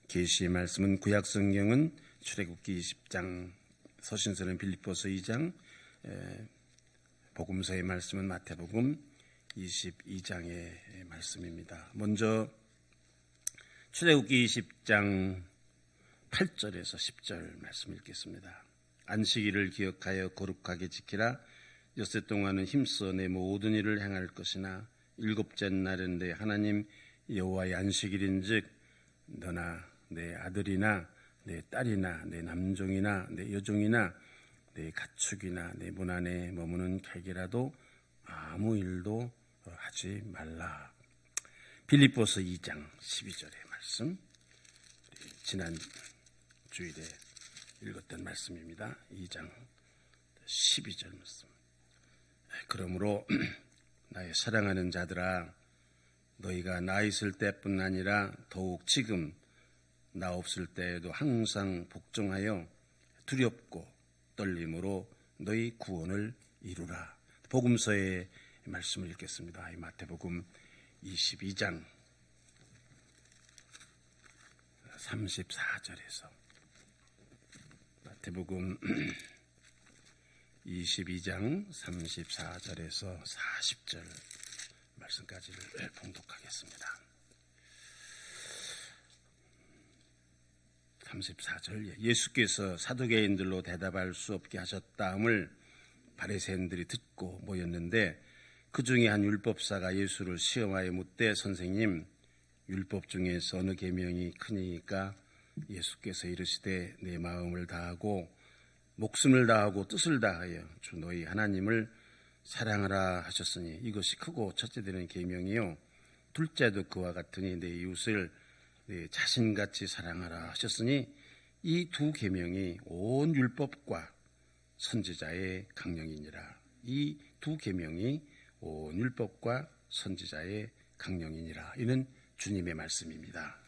계시의 말씀은 구약성경은 출애굽기 20장, 서신서는 빌립보서 2장, 복음서의 말씀은 마태복음 22장의 말씀입니다. 먼저 출애굽기 20장 8절에서 10절 말씀 읽겠습니다. 안식일을 기억하여 거룩하게 지키라. 엿새 동안은 힘써 내 모든 일을 행할 것이나 일곱째 날은 내 하나님 여호와의 안식일인즉 너나 내 아들이나 내 딸이나 내 남종이나 내 여종이나 내 가축이나 내 문 안에 머무는 객이라도 아무 일도 하지 말라. 빌립보서 2장 12절의 말씀, 지난 주일에 읽었던 말씀입니다. 2장 12절 말씀. 그러므로 나의 사랑하는 자들아, 너희가 나 있을 때뿐 아니라 더욱 지금 나 없을 때에도 항상 복종하여 두렵고 떨림으로 너희 구원을 이루라. 복음서의 말씀을 읽겠습니다. 마태복음 22장 34절에서 마태복음 22장 34절에서 40절 말씀까지를 봉독하겠습니다. 34절, 예수께서 사두개인들로 대답할 수 없게 하셨다함을 바리새인들이 듣고 모였는데 그 중에 한 율법사가 예수를 시험하여 묻되 선생님, 율법 중에서 어느 계명이 크니까? 예수께서 이르시되 내 마음을 다하고 목숨을 다하고 뜻을 다하여 주 너희 하나님을 사랑하라 하셨으니 이것이 크고 첫째 되는 계명이요 둘째도 그와 같으니 내 이웃을 내 자신같이 사랑하라 하셨으니 이 두 계명이 온 율법과 선지자의 강령이니라. 이 두 계명이 온 율법과 선지자의 강령이니라. 이는 주님의 말씀입니다.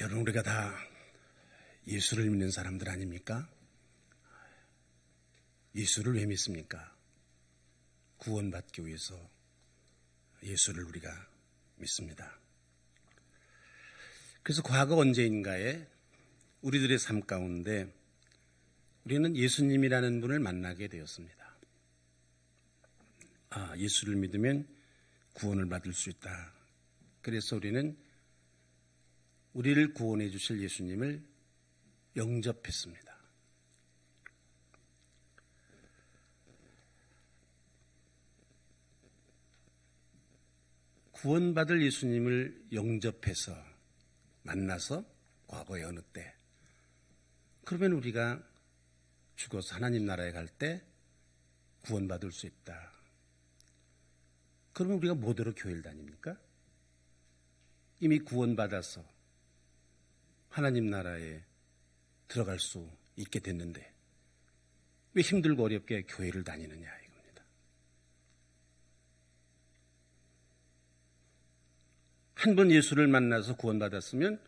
여러분, 우리가 다 예수를 믿는 사람들 아닙니까? 예수를 왜 믿습니까? 구원받기 위해서 예수를 우리가 믿습니다. 그래서 과거 언제인가에 우리들의 삶 가운데 우리는 예수님이라는 분을 만나게 되었습니다. 예수를 믿으면 구원을 받을 수 있다. 그래서 우리는 우리를 구원해 주실 예수님을 영접했습니다. 구원받을 예수님을 영접해서 만나서 과거의 어느 때, 그러면 우리가 죽어서 하나님 나라에 갈 때 구원받을 수 있다. 그러면 우리가 뭐대로 교회를 다닙니까? 이미 구원받아서 하나님 나라에 들어갈 수 있게 됐는데 왜 힘들고 어렵게 교회를 다니느냐 이겁니다. 한 번 예수를 만나서 구원받았으면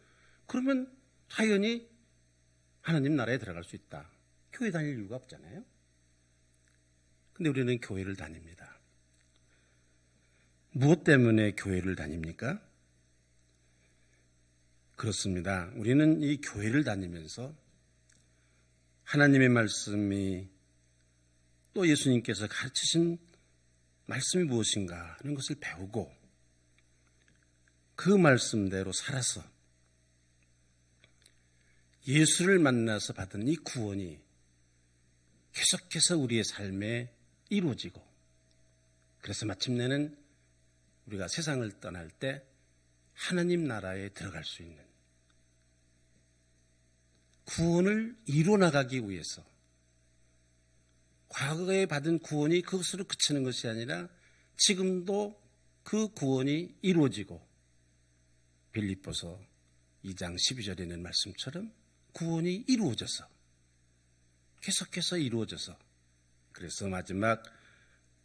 그러면 당연히 하나님 나라에 들어갈 수 있다. 교회 다닐 이유가 없잖아요. 근데 우리는 교회를 다닙니다. 무엇 때문에 교회를 다닙니까? 그렇습니다. 우리는 이 교회를 다니면서 하나님의 말씀이 또 예수님께서 가르치신 말씀이 무엇인가 하는 것을 배우고 그 말씀대로 살아서 예수를 만나서 받은 이 구원이 계속해서 우리의 삶에 이루어지고, 그래서 마침내는 우리가 세상을 떠날 때 하나님 나라에 들어갈 수 있는 구원을 이루어나가기 위해서 과거에 받은 구원이 그것으로 그치는 것이 아니라 지금도 그 구원이 이루어지고, 빌립보서 2장 12절에 있는 말씀처럼 구원이 이루어져서 계속해서 이루어져서 그래서 마지막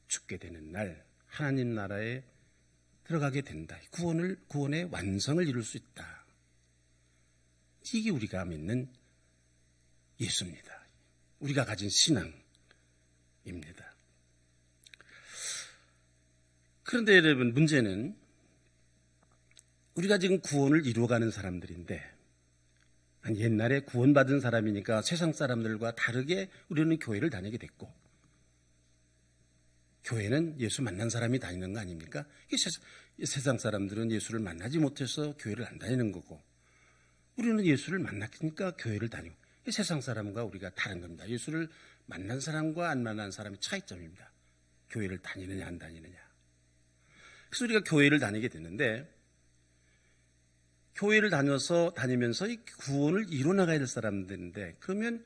죽게 되는 날 하나님 나라에 들어가게 된다. 구원의 완성을 이룰 수 있다. 이게 우리가 믿는 예수입니다. 우리가 가진 신앙입니다. 그런데 여러분, 문제는 우리가 지금 구원을 이루어가는 사람들인데, 옛날에 구원받은 사람이니까 세상 사람들과 다르게 우리는 교회를 다니게 됐고, 교회는 예수 만난 사람이 다니는 거 아닙니까? 세상 사람들은 예수를 만나지 못해서 교회를 안 다니는 거고, 우리는 예수를 만났으니까 교회를 다니고, 세상 사람과 우리가 다른 겁니다. 예수를 만난 사람과 안 만난 사람의 차이점입니다. 교회를 다니느냐 안 다니느냐. 그래서 우리가 교회를 다니게 됐는데, 교회를 다니면서 이 구원을 이루어나가야 될 사람들인데, 그러면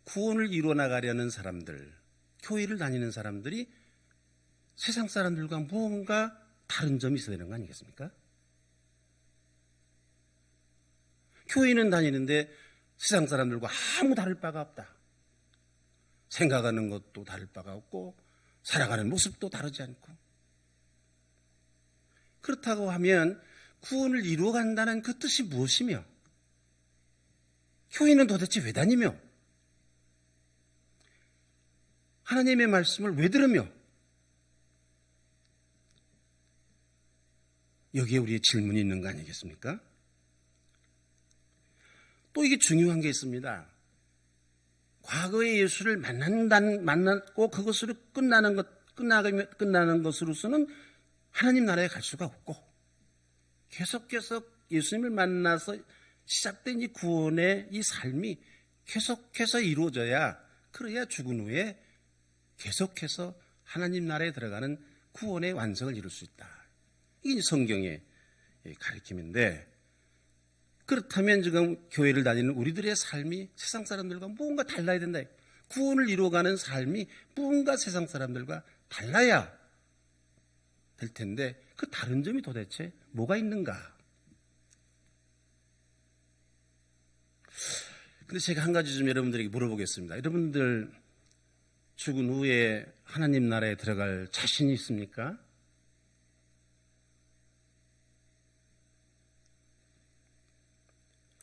구원을 이루어나가려는 사람들, 교회를 다니는 사람들이 세상 사람들과 무언가 다른 점이 있어야 되는 거 아니겠습니까? 교회는 다니는데 세상 사람들과 아무 다를 바가 없다. 생각하는 것도 다를 바가 없고 살아가는 모습도 다르지 않고. 그렇다고 하면 구원을 이루어간다는 그 뜻이 무엇이며, 교회는 도대체 왜 다니며, 하나님의 말씀을 왜 들으며, 여기에 우리의 질문이 있는 거 아니겠습니까? 또 이게 중요한 게 있습니다. 과거의 예수를 만났고 그것으로 끝나는 것으로서는 하나님 나라에 갈 수가 없고, 계속해서 예수님을 만나서 시작된 이 구원의 이 삶이 계속해서 이루어져야, 그래야 죽은 후에 계속해서 하나님 나라에 들어가는 구원의 완성을 이룰 수 있다. 이게 성경의 가르침인데, 그렇다면 지금 교회를 다니는 우리들의 삶이 세상 사람들과 무언가 달라야 된다. 구원을 이루어가는 삶이 무언가 세상 사람들과 달라야 될 텐데, 그 다른 점이 도대체 뭐가 있는가? 근데 제가 한 가지 좀 여러분들에게 물어보겠습니다. 여러분들 죽은 후에 하나님 나라에 들어갈 자신이 있습니까?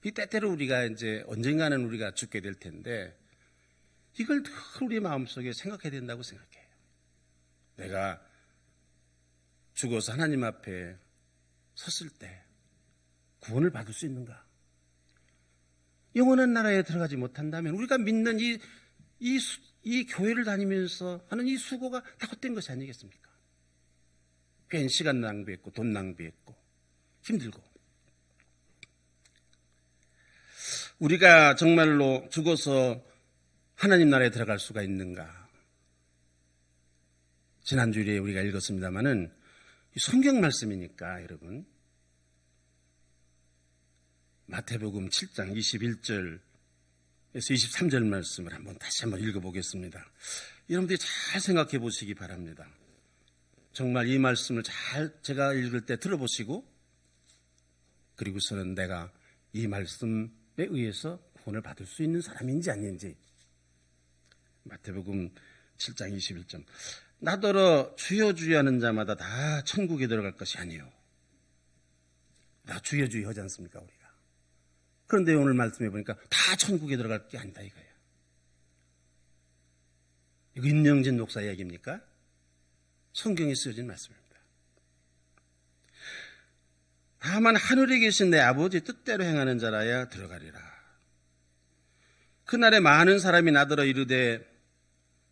이 때때로 우리가 이제 언젠가는 우리가 죽게 될 텐데 이걸 늘 우리 마음속에 생각해야 된다고 생각해요. 내가 죽어서 하나님 앞에 섰을 때 구원을 받을 수 있는가? 영원한 나라에 들어가지 못한다면 우리가 믿는 이 교회를 다니면서 하는 이 수고가 다 헛된 것이 아니겠습니까? 괜히 시간 낭비했고 돈 낭비했고 힘들고. 우리가 정말로 죽어서 하나님 나라에 들어갈 수가 있는가? 지난주에 우리가 읽었습니다마는 성경 말씀이니까 여러분, 마태복음 7장 21절에서 23절 말씀을 다시 한번 읽어보겠습니다. 여러분들이 잘 생각해 보시기 바랍니다. 정말 이 말씀을 잘 제가 읽을 때 들어보시고, 그리고서는 내가 이 말씀에 의해서 구원을 받을 수 있는 사람인지 아닌지. 마태복음 7장 21절. 나더러 주여 주여 하는 자마다 다 천국에 들어갈 것이 아니요. 나 주여 주여 하지 않습니까 우리가? 그런데 오늘 말씀해 보니까 다 천국에 들어갈 게 아니다 이거예요. 이거 임영진 목사 얘기입니까? 성경에 쓰여진 말씀입니다. 다만 하늘에 계신 내 아버지 뜻대로 행하는 자라야 들어가리라. 그날에 많은 사람이 나더러 이르되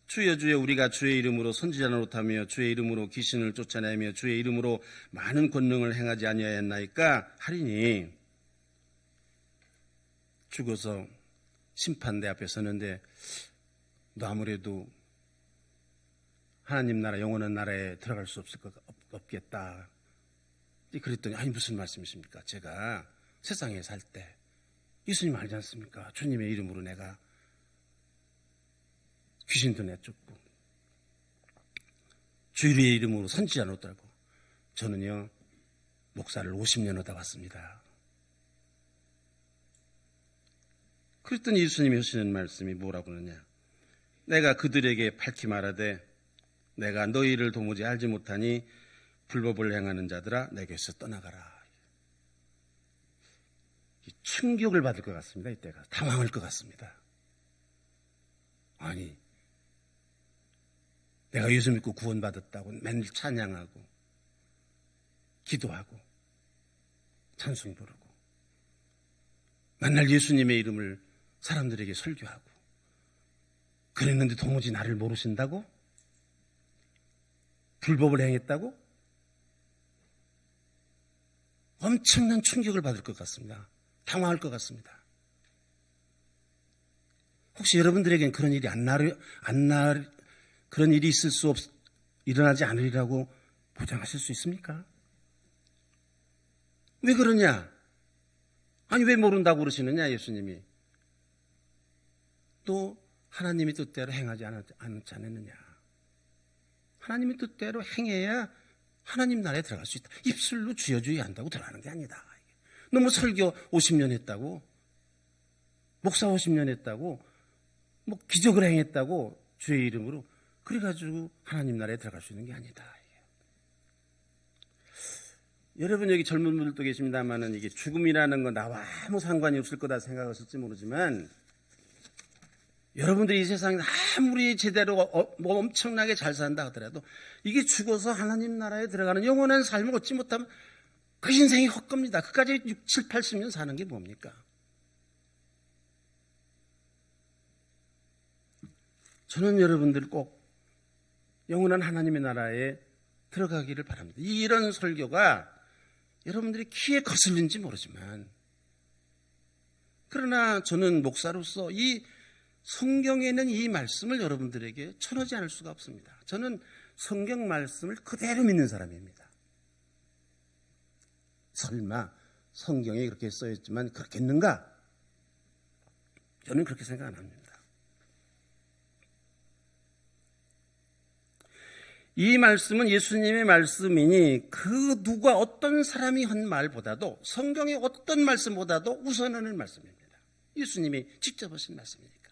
주여 주여 우리가 주의 이름으로 선지자 노릇하며 주의 이름으로 귀신을 쫓아내며 주의 이름으로 많은 권능을 행하지 아니하였나이까 하리니, 죽어서 심판대 앞에 서는데 너 아무래도 하나님 나라 영원한 나라에 들어갈 수 없겠다. 그랬더니 아니 무슨 말씀이십니까? 제가 세상에 살 때 예수님 알지 않습니까? 주님의 이름으로 내가 귀신도 내쫓고 주의 이름으로 선지자 노릇하고 저는요 목사를 50년 하다 왔습니다. 그랬더니 예수님이 하시는 말씀이 뭐라고 그러냐? 내가 그들에게 밝히 말하되 내가 너희를 도무지 알지 못하니 불법을 행하는 자들아 내게서 떠나가라. 충격을 받을 것 같습니다. 이때가 당황할 것 같습니다. 아니 내가 예수 믿고 구원받았다고 맨날 찬양하고 기도하고 찬송 부르고 맨날 예수님의 이름을 사람들에게 설교하고 그랬는데 도무지 나를 모르신다고? 불법을 행했다고? 엄청난 충격을 받을 것 같습니다. 당황할 것 같습니다. 혹시 여러분들에겐 그런 일이 그런 일이 일어나지 않으리라고 보장하실 수 있습니까? 왜 그러냐? 아니 왜 모른다고 그러시느냐 예수님이. 또 하나님의 뜻대로 행하지 않지 않았느냐. 하나님의 뜻대로 행해야 하나님 나라에 들어갈 수 있다. 입술로 주여 주여 한다고 들어가는 게 아니다. 너무 설교 50년 했다고, 목사 50년 했다고, 뭐 기적을 행했다고 주의 이름으로 그래가지고 하나님 나라에 들어갈 수 있는 게 아니다. 여러분 여기 젊은 분들도 계십니다만은 이게 죽음이라는 건 나와 아무 상관이 없을 거다 생각하실지 모르지만 여러분들이 이 세상에 아무리 제대로 뭐 엄청나게 잘 산다 하더라도 이게 죽어서 하나님 나라에 들어가는 영원한 삶을 얻지 못하면 그 인생이 헛겁니다. 그까지 6, 7, 80년 사는 게 뭡니까? 저는 여러분들 꼭 영원한 하나님의 나라에 들어가기를 바랍니다. 이런 설교가 여러분들이 귀에 거슬린지 모르지만 그러나 저는 목사로서 이 성경에 있는 이 말씀을 여러분들에게 전하지 않을 수가 없습니다. 저는 성경 말씀을 그대로 믿는 사람입니다. 설마 성경에 그렇게 써있지만 그렇겠는가? 저는 그렇게 생각 안 합니다. 이 말씀은 예수님의 말씀이니 그 누가 어떤 사람이 한 말보다도 성경의 어떤 말씀보다도 우선하는 말씀입니다. 예수님이 직접 하신 말씀이니까.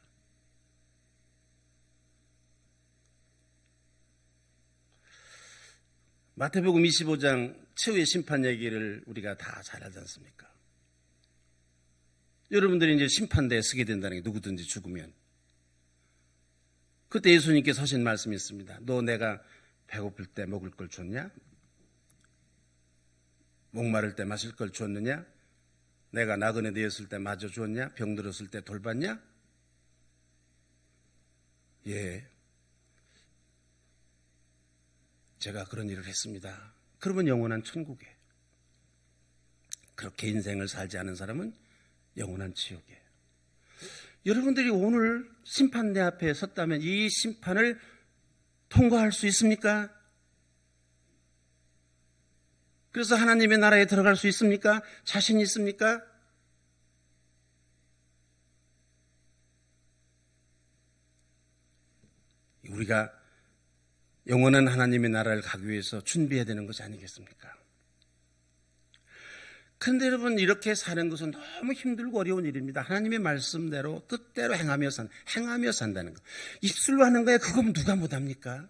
마태복음 25장 최후의 심판 얘기를 우리가 다 잘 알지 않습니까? 여러분들이 이제 심판대에 서게 된다는 게 누구든지 죽으면. 그때 예수님께서 하신 말씀이 있습니다. 너 내가 배고플 때 먹을 걸 줬냐? 목마를 때 마실 걸 줬느냐? 내가 나그네 되었을 때 마저 줬냐? 병들었을 때 돌봤냐? 예, 제가 그런 일을 했습니다. 그러면 영원한 천국에, 그렇게 인생을 살지 않은 사람은 영원한 지옥에. 여러분들이 오늘 심판대 앞에 섰다면 이 심판을 통과할 수 있습니까? 그래서 하나님의 나라에 들어갈 수 있습니까? 자신 있습니까? 우리가 영원한 하나님의 나라를 가기 위해서 준비해야 되는 것이 아니겠습니까? 그런데 여러분, 이렇게 사는 것은 너무 힘들고 어려운 일입니다. 하나님의 말씀대로 뜻대로 행하며 산다는 것. 입술로 하는 거에 그건 누가 못합니까?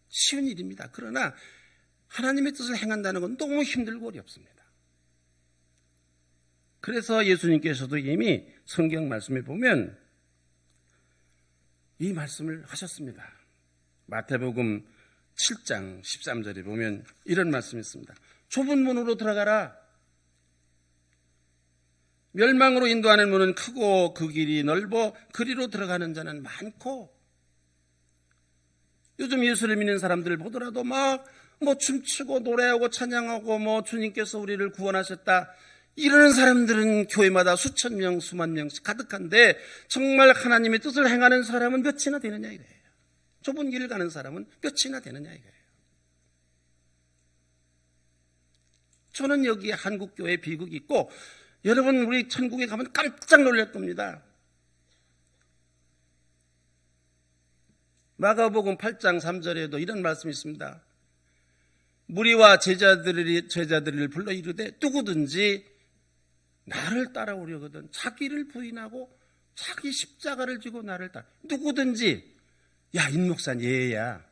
쉬운 일입니다. 그러나 하나님의 뜻을 행한다는 건 너무 힘들고 어렵습니다. 그래서 예수님께서도 이미 성경 말씀에 보면 이 말씀을 하셨습니다. 마태복음 7장 13절에 보면 이런 말씀이 있습니다. 좁은 문으로 들어가라. 멸망으로 인도하는 문은 크고 그 길이 넓어 그리로 들어가는 자는 많고. 요즘 예수를 믿는 사람들을 보더라도 막 춤추고 노래하고 찬양하고 주님께서 우리를 구원하셨다 이러는 사람들은 교회마다 수천 명 수만 명씩 가득한데 정말 하나님의 뜻을 행하는 사람은 몇이나 되느냐 이거예요. 좁은 길을 가는 사람은 몇이나 되느냐 이거예요. 저는 여기에 한국교회 비극이 있고 여러분 우리 천국에 가면 깜짝 놀랄 겁니다. 마가복음 8장 3절에도 이런 말씀이 있습니다. 무리와 제자들을 불러 이르되 누구든지 나를 따라오려거든 자기를 부인하고 자기 십자가를 지고 나를 따라. 누구든지. 야, 임목사님 얘야.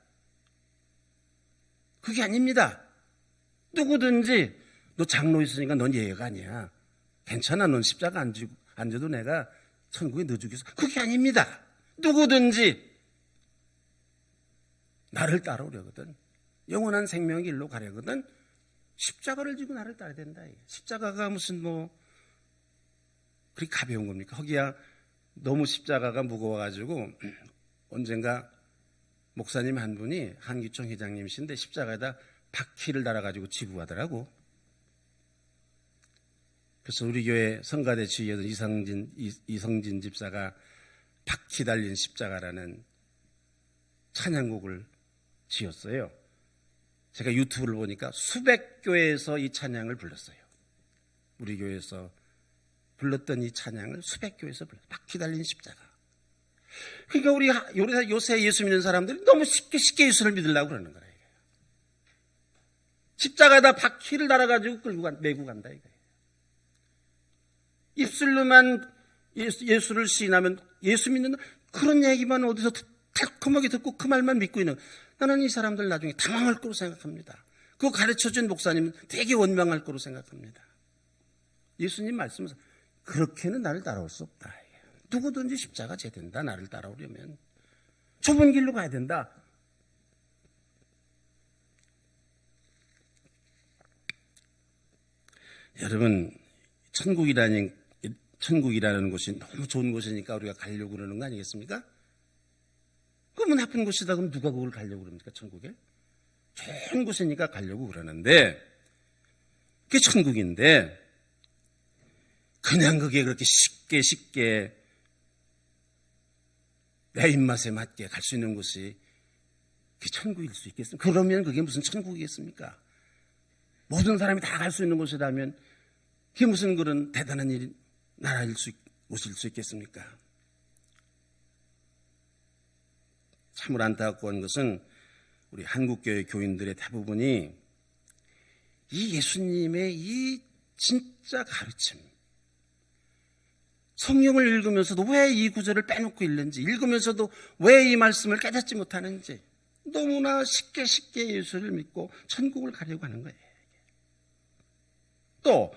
그게 아닙니다. 누구든지. 너 장로 있으니까 넌 예가 아니야. 괜찮아. 넌 십자가 안 져도 내가 천국에 넣어주겠어. 그게 아닙니다. 누구든지 나를 따라오려거든. 영원한 생명의 길로 가려거든. 십자가를 지고 나를 따라야 된다. 십자가가 무슨 그렇게 가벼운 겁니까? 거기야 너무 십자가가 무거워가지고 언젠가 목사님 한 분이 한기총 회장님이신데 십자가에다 바퀴를 달아가지고 지부하더라고. 그래서 우리 교회 성가대 지휘였던 이성진 집사가 바퀴 달린 십자가라는 찬양곡을 지었어요. 제가 유튜브를 보니까 수백 교회에서 이 찬양을 불렀어요. 우리 교회에서 불렀던 이 찬양을 수백 교회에서 불렀어요. 바퀴 달린 십자가. 그러니까 우리 요새 예수 믿는 사람들이 너무 쉽게 예수를 믿으려고 그러는 거예요. 십자가에다 바퀴를 달아가지고 메고 간다 이거예요. 입술로만 예수를 시인하면 예수 믿는 그런 얘기만 어디서 달콤하게 듣고 그 말만 믿고 있는, 나는 이 사람들 나중에 당황할 거로 생각합니다. 그거 가르쳐준 목사님은 되게 원망할 거로 생각합니다. 예수님 말씀은 그렇게는 나를 따라올 수 없다. 누구든지 십자가 져야 된다. 나를 따라오려면 좁은 길로 가야 된다. 여러분, 천국이라는 곳이 너무 좋은 곳이니까 우리가 가려고 그러는 거 아니겠습니까? 그러면 나쁜 곳이다 그러면 누가 그걸 가려고 그럽니까? 천국에? 좋은 곳이니까 가려고 그러는데 그게 천국인데 그냥 그게 그렇게 쉽게 내 입맛에 맞게 갈 수 있는 곳이 그게 천국일 수 있겠습니까? 그러면 그게 무슨 천국이겠습니까? 모든 사람이 다 갈 수 있는 곳이라면 그게 무슨 그런 대단한 곳일 수 있겠습니까? 참으로 안타까운 것은 우리 한국교회 교인들의 대부분이 이 예수님의 이 진짜 가르침, 성경을 읽으면서도 왜 이 구절을 빼놓고 읽는지, 읽으면서도 왜 이 말씀을 깨닫지 못하는지 너무나 쉽게 예수를 믿고 천국을 가려고 하는 거예요. 또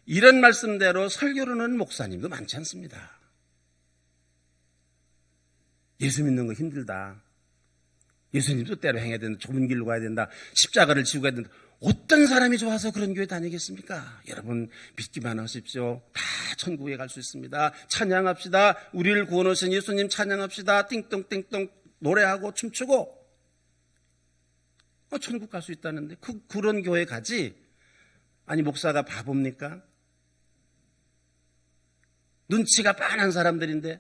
이런 말씀대로 설교를 하는 목사님도 많지 않습니다. 예수 믿는 거 힘들다. 예수님 뜻대로 행해야 된다. 좁은 길로 가야 된다. 십자가를 지고 가야 된다. 어떤 사람이 좋아서 그런 교회 다니겠습니까? 여러분 믿기만 하십시오. 다 천국에 갈 수 있습니다. 찬양합시다. 우리를 구원하신 예수님 찬양합시다. 띵똥띵똥 노래하고 춤추고 천국 갈 수 있다는데 그런 교회 가지. 아니 목사가 바보입니까? 눈치가 빤한 사람들인데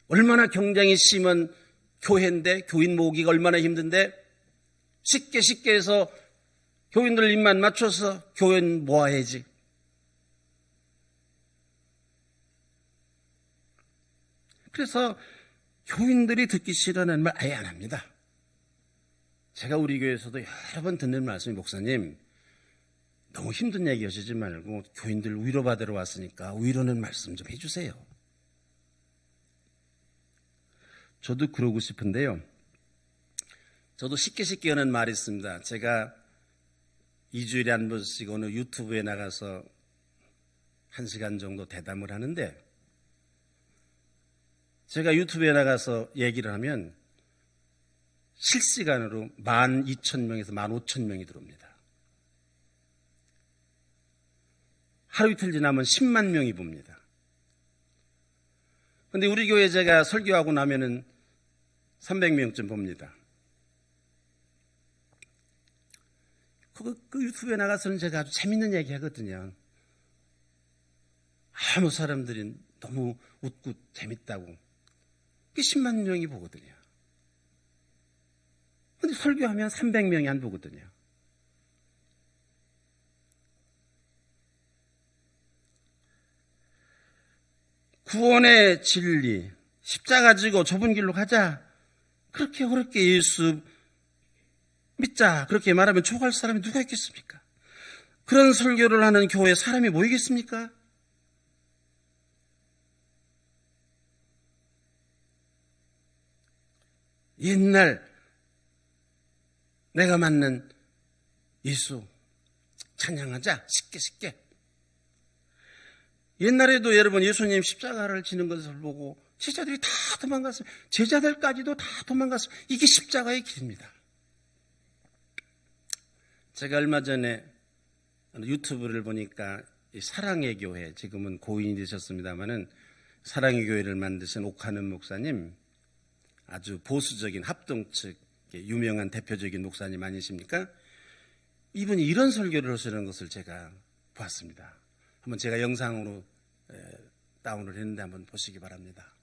얼마나 경쟁이 심한 교회인데 교인 모으기가 얼마나 힘든데 쉽게 해서 교인들 입만 맞춰서 교인 모아야지. 그래서 교인들이 듣기 싫어하는 말 아예 안 합니다. 제가 우리 교회에서도 여러 번 듣는 말씀이 목사님 너무 힘든 얘기 하시지 말고 교인들 위로받으러 왔으니까 위로는 말씀 좀 해주세요. 저도 그러고 싶은데요. 저도 쉽게 하는 말이 있습니다. 제가 2주일에 한 번씩 어느 유튜브에 나가서 1시간 정도 대담을 하는데 제가 유튜브에 나가서 얘기를 하면 실시간으로 12,000명에서 15,000명이 들어옵니다. 하루 이틀 지나면 10만 명이 봅니다. 그런데 우리 교회 제가 설교하고 나면은 300명쯤 봅니다. 그 유튜브에 나가서는 제가 아주 재밌는 얘기 하거든요. 아무 사람들이 너무 웃고 재밌다고. 10만 명이 보거든요. 근데 설교하면 300명이 안 보거든요. 구원의 진리, 십자가 지고 좁은 길로 가자. 그렇게 어렵게 예수 믿자. 그렇게 말하면 좋아할 사람이 누가 있겠습니까? 그런 설교를 하는 교회에 사람이 모이겠습니까? 옛날 내가 만난 예수 찬양하자. 쉽게. 옛날에도 여러분 예수님 십자가를 지는 것을 보고 제자들이 다 도망갔어요. 제자들까지도 다 도망갔어요. 이게 십자가의 길입니다. 제가 얼마 전에 유튜브를 보니까 사랑의 교회, 지금은 고인이 되셨습니다마는 사랑의 교회를 만드신 옥하는 목사님, 아주 보수적인 합동 측 유명한 대표적인 목사님 아니십니까? 이분이 이런 설교를 하시는 것을 제가 보았습니다. 한번 제가 영상으로 다운을 했는데 한번 보시기 바랍니다.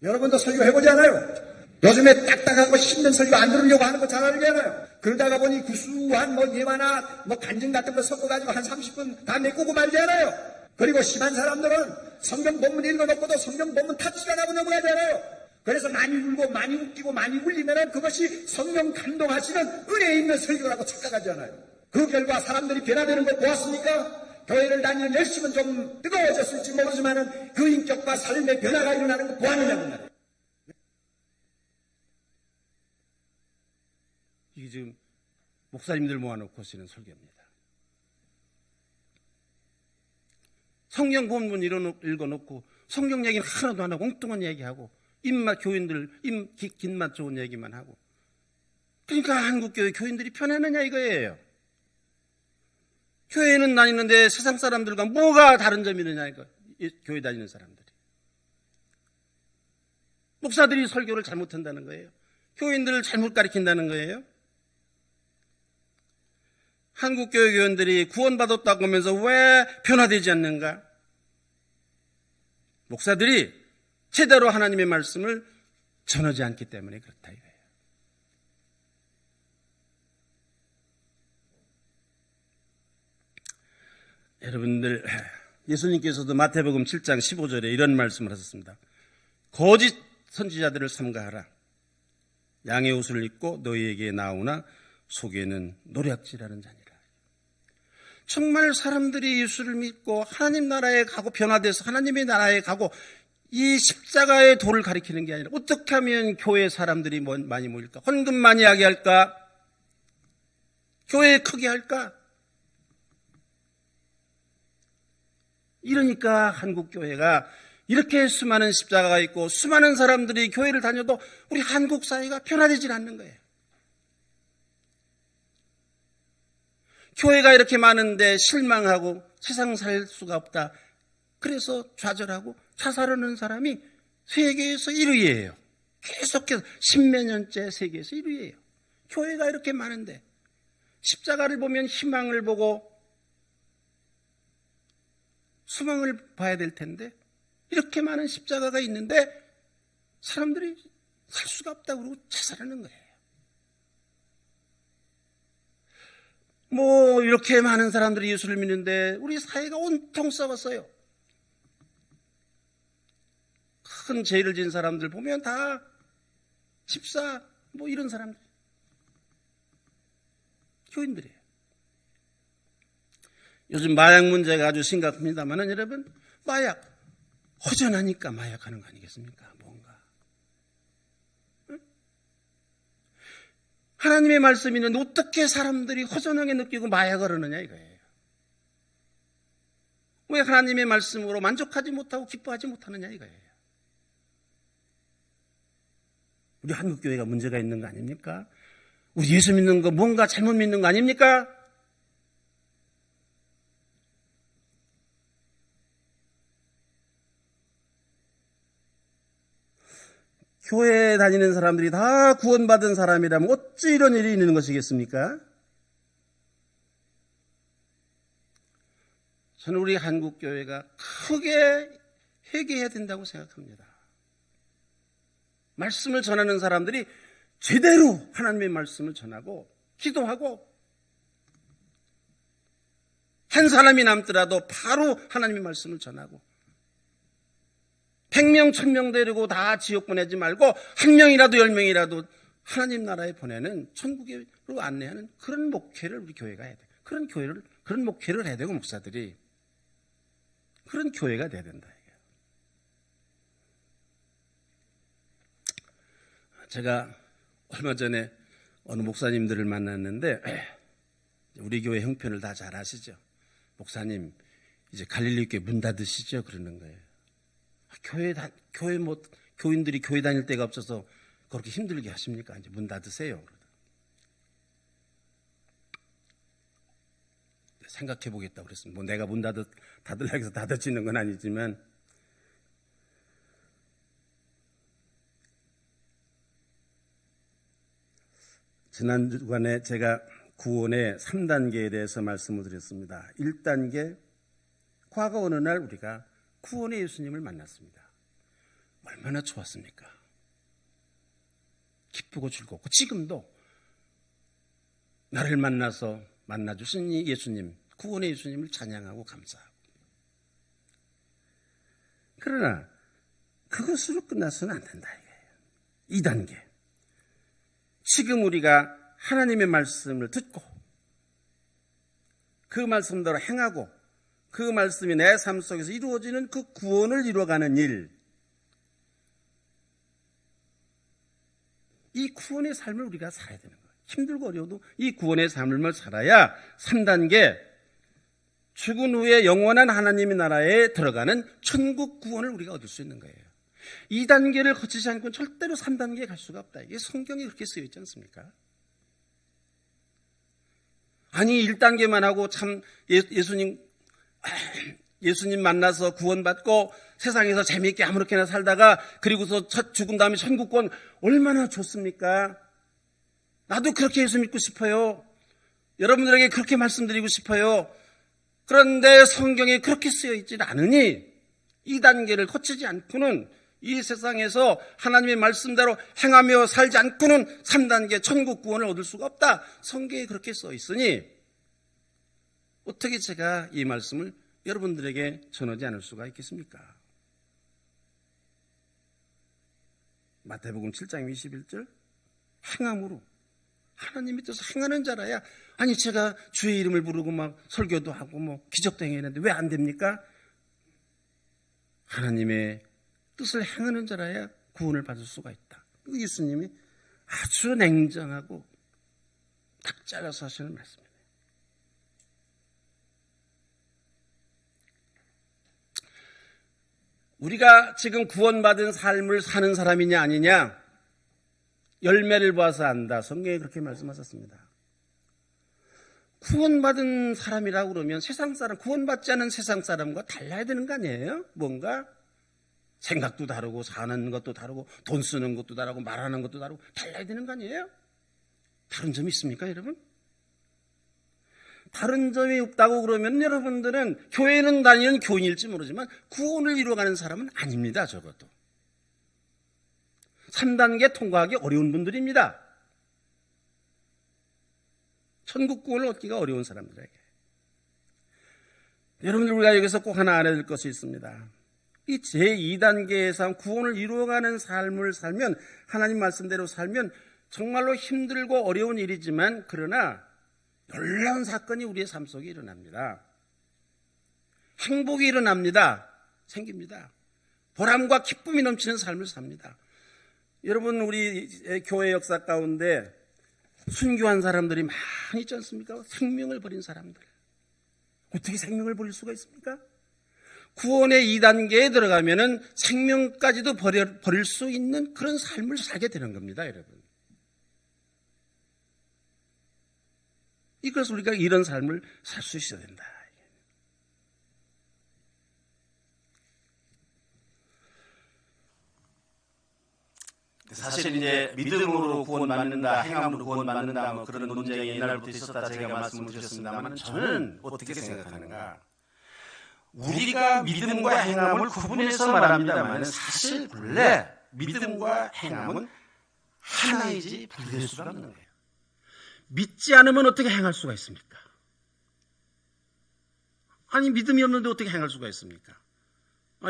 여러분도 설교해보잖아요. 요즘에 딱딱하고 힘든 설교 안 들으려고 하는 거 잘 알잖아요. 그러다가 보니 구수한 예화나 간증 같은 거 섞어가지고 한 30분 다 메꾸고 말잖아요. 그리고 심한 사람들은 성경 본문 읽어놓고도 성경 본문 타치가 안 하고 넘어가잖아요. 그래서 많이 울고 많이 웃기고 많이 울리면 그것이 성령 감동하시는 은혜 있는 설교라고 착각하잖아요. 그 결과 사람들이 변화되는 걸 보았습니까? 교회를 다니는 열심은 좀 뜨거워졌을지 모르지만 그 인격과 삶의 변화가 일어나는 거 보았느냐고 말이에요. 이게 지금 목사님들 모아놓고 하시는 설교입니다. 성경 본문 읽어놓고 성경 얘기는 하나도 안 하고 엉뚱한 얘기하고 입맛 교인들 긴맛 좋은 얘기만 하고 그러니까 한국교회 교인들이 편하느냐 이거예요. 교회는 다니는데 세상 사람들과 뭐가 다른 점이 있느냐 이거. 교회 다니는 사람들이 목사들이 설교를 잘못한다는 거예요. 교인들을 잘못 가르친다는 거예요. 한국교회 교인들이 구원받았다고 하면서 왜 변화되지 않는가? 목사들이 제대로 하나님의 말씀을 전하지 않기 때문에 그렇다 이거예요. 여러분들 예수님께서도 마태복음 7장 15절에 이런 말씀을 하셨습니다. 거짓 선지자들을 삼가하라. 양의 옷을 입고 너희에게 나오나 속에는 노략질하는 자니라. 정말 사람들이 예수를 믿고 하나님 나라에 가고 변화돼서 하나님의 나라에 가고 이 십자가의 도를 가리키는 게 아니라 어떻게 하면 교회 사람들이 많이 모일까? 헌금 많이 하게 할까? 교회 크게 할까? 이러니까 한국교회가 이렇게 수많은 십자가가 있고 수많은 사람들이 교회를 다녀도 우리 한국 사회가 변화되질 않는 거예요. 교회가 이렇게 많은데 실망하고 세상 살 수가 없다. 그래서 좌절하고 자살하는 사람이 세계에서 1위예요. 계속해서 10몇 년째 세계에서 1위예요. 교회가 이렇게 많은데 십자가를 보면 희망을 보고 소망을 봐야 될 텐데 이렇게 많은 십자가가 있는데 사람들이 살 수가 없다고 그러고 자살하는 거예요. 뭐 이렇게 많은 사람들이 예수를 믿는데 우리 사회가 온통 썩었어요. 큰 죄를 지은 사람들 보면 다 집사 뭐 이런 사람들 교인들이에요. 요즘 마약 문제가 아주 심각합니다만 여러분 마약 허전하니까 마약하는 거 아니겠습니까? 뭔가 응? 하나님의 말씀이 있는데 어떻게 사람들이 허전하게 느끼고 마약을 하느냐 이거예요. 왜 하나님의 말씀으로 만족하지 못하고 기뻐하지 못하느냐 이거예요. 우리 한국교회가 문제가 있는 거 아닙니까? 우리 예수 믿는 거 뭔가 잘못 믿는 거 아닙니까? 교회에 다니는 사람들이 다 구원받은 사람이라면 어찌 이런 일이 있는 것이겠습니까? 저는 우리 한국교회가 크게 회개해야 된다고 생각합니다. 말씀을 전하는 사람들이 제대로 하나님의 말씀을 전하고 기도하고 한 사람이 남더라도 바로 하나님의 말씀을 전하고 100명, 1000명 데리고 다 지옥 보내지 말고 한 명이라도 10명이라도 하나님 나라에 보내는 천국으로 안내하는 그런 목회를 우리 교회가 해야 돼. 그런 목회를 해야 되고 목사들이 그런 교회가 돼야 된다. 제가 얼마 전에 어느 목사님들을 만났는데 우리 교회 형편을 다 잘 아시죠? 목사님 이제 갈릴리교회 문 닫으시죠? 그러는 거예요. 교인들이 교회 다닐 데가 없어서 그렇게 힘들게 하십니까? 이제 문 닫으세요. 생각해 보겠다고 그랬습니다. 뭐 내가 문 닫으려고 해서 닫아지는 건 아니지만 지난 주간에 제가 구원의 3단계에 대해서 말씀을 드렸습니다. 1단계, 과거 어느 날 우리가 구원의 예수님을 만났습니다. 얼마나 좋았습니까? 기쁘고 즐겁고 지금도 나를 만나주신 이 예수님, 구원의 예수님을 찬양하고 감사하고. 그러나 그것으로 끝나서는 안 된다 이거예요. 2단계. 지금 우리가 하나님의 말씀을 듣고 그 말씀대로 행하고 그 말씀이 내 삶 속에서 이루어지는 그 구원을 이루어가는 일, 이 구원의 삶을 우리가 살아야 되는 거예요. 힘들고 어려워도 이 구원의 삶을 살아야 3단계 죽은 후에 영원한 하나님의 나라에 들어가는 천국 구원을 우리가 얻을 수 있는 거예요. 2단계를 거치지 않고는 절대로 3단계에 갈 수가 없다. 이게 성경에 그렇게 쓰여 있지 않습니까? 아니 1단계만 하고 참 예수님 만나서 구원받고 세상에서 재미있게 아무렇게나 살다가 그리고서 죽은 다음에 천국권 얼마나 좋습니까? 나도 그렇게 예수 믿고 싶어요. 여러분들에게 그렇게 말씀드리고 싶어요. 그런데 성경에 그렇게 쓰여 있지 않으니 2단계를 거치지 않고는 이 세상에서 하나님의 말씀대로 행하며 살지 않고는 3단계 천국 구원을 얻을 수가 없다. 성경에 그렇게 써 있으니 어떻게 제가 이 말씀을 여러분들에게 전하지 않을 수가 있겠습니까? 마태복음 7장 21절 행함으로 하나님의 뜻을 행하는 자라야. 아니 제가 주의 이름을 부르고 막 설교도 하고 뭐 기적도 행했는데 왜 안 됩니까? 하나님의 뜻을 행하는 자라야 구원을 받을 수가 있다. 예수님이 아주 냉정하고 딱 잘라서 하시는 말씀입니다. 우리가 지금 구원받은 삶을 사는 사람이냐 아니냐 열매를 봐서 안다. 성경에 그렇게 말씀하셨습니다. 구원받은 사람이라고 그러면 세상 사람, 구원받지 않은 세상 사람과 달라야 되는 거 아니에요? 뭔가 생각도 다르고 사는 것도 다르고 돈 쓰는 것도 다르고 말하는 것도 다르고 달라야 되는 거 아니에요? 다른 점이 있습니까, 여러분? 다른 점이 없다고 그러면 여러분들은 교회는 다니는 교인일지 모르지만 구원을 이루어가는 사람은 아닙니다, 적어도. 3단계 통과하기 어려운 분들입니다. 천국 구원을 얻기가 어려운 사람들에게. 여러분들 우리가 여기서 꼭 하나 알아야 될 것이 있습니다. 이 제2단계에서 구원을 이루어가는 삶을 살면, 하나님 말씀대로 살면 정말로 힘들고 어려운 일이지만 그러나 놀라운 사건이 우리의 삶 속에 일어납니다. 행복이 일어납니다. 생깁니다. 보람과 기쁨이 넘치는 삶을 삽니다. 여러분 우리 교회 역사 가운데 순교한 사람들이 많이 있지 않습니까? 생명을 버린 사람들. 어떻게 생명을 버릴 수가 있습니까? 구원의 2단계에 들어가면은 생명까지도 버릴 수 있는 그런 삶을 살게 되는 겁니다, 여러분. 이것을 우리가 이런 삶을 살 수 있어야 된다. 사실 이제 믿음으로 구원받는다, 행함으로 구원받는다, 뭐 그런 논쟁이 옛날부터 있었다 제가 말씀을 드렸습니다만 저는 어떻게 생각하는가? 우리가 믿음과 행함을 구분해서 말합니다만 사실 본래 믿음과 행함은 하나이지 분리될 수가 없는 거예요. 믿지 않으면 어떻게 행할 수가 있습니까? 아니 믿음이 없는데 어떻게 행할 수가 있습니까?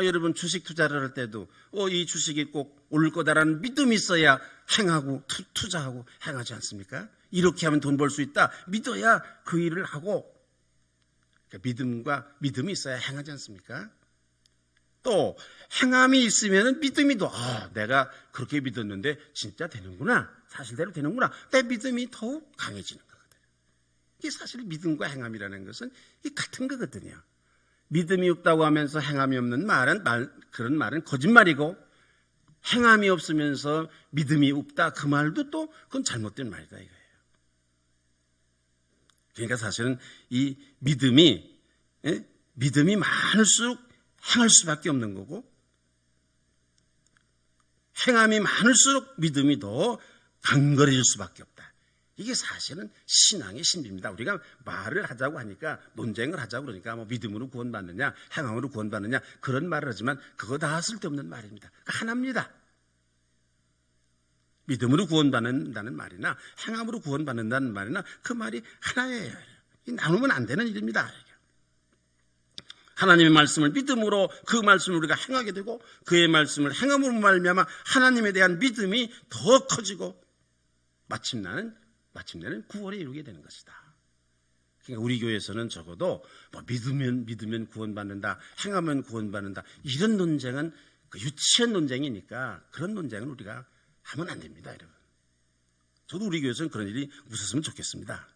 여러분 주식 투자를 할 때도 이 주식이 꼭 오를 거다라는 믿음이 있어야 행하고 투자하고 행하지 않습니까? 이렇게 하면 돈 벌 수 있다. 믿어야 그 일을 하고 그러니까 믿음이 있어야 행하지 않습니까? 또 행함이 있으면 믿음이 더 내가 그렇게 믿었는데 진짜 되는구나. 사실대로 되는구나. 내 믿음이 더욱 강해지는 거거든요. 이게 사실 믿음과 행함이라는 것은 같은 거거든요. 믿음이 없다고 하면서 행함이 없는 그런 말은 거짓말이고 행함이 없으면서 믿음이 없다 그 말도 또 그건 잘못된 말이다 이거예요. 그러니까 사실은 이 믿음이 많을수록 행할 수밖에 없는 거고 행함이 많을수록 믿음이 더 강건해질 수밖에 없다. 이게 사실은 신앙의 신비입니다. 우리가 말을 하자고 하니까 논쟁을 하자고 그러니까 뭐 믿음으로 구원받느냐 행함으로 구원받느냐 그런 말을 하지만 그거 다 쓸데없는 말입니다. 하나입니다. 믿음으로 구원받는다는 말이나 행함으로 구원받는다는 말이나 그 말이 하나예요. 나누면 안 되는 일입니다. 하나님의 말씀을 믿음으로 그 말씀을 우리가 행하게 되고 그의 말씀을 행함으로 말미암아 하나님에 대한 믿음이 더 커지고 마침내는 구원에 이루게 되는 것이다. 그러니까 우리 교회에서는 적어도 믿으면 구원받는다, 행하면 구원받는다 이런 논쟁은 유치한 논쟁이니까 그런 논쟁은 우리가 하면 안 됩니다, 여러분. 저도 우리 교회에서는 그런 일이 없었으면 좋겠습니다.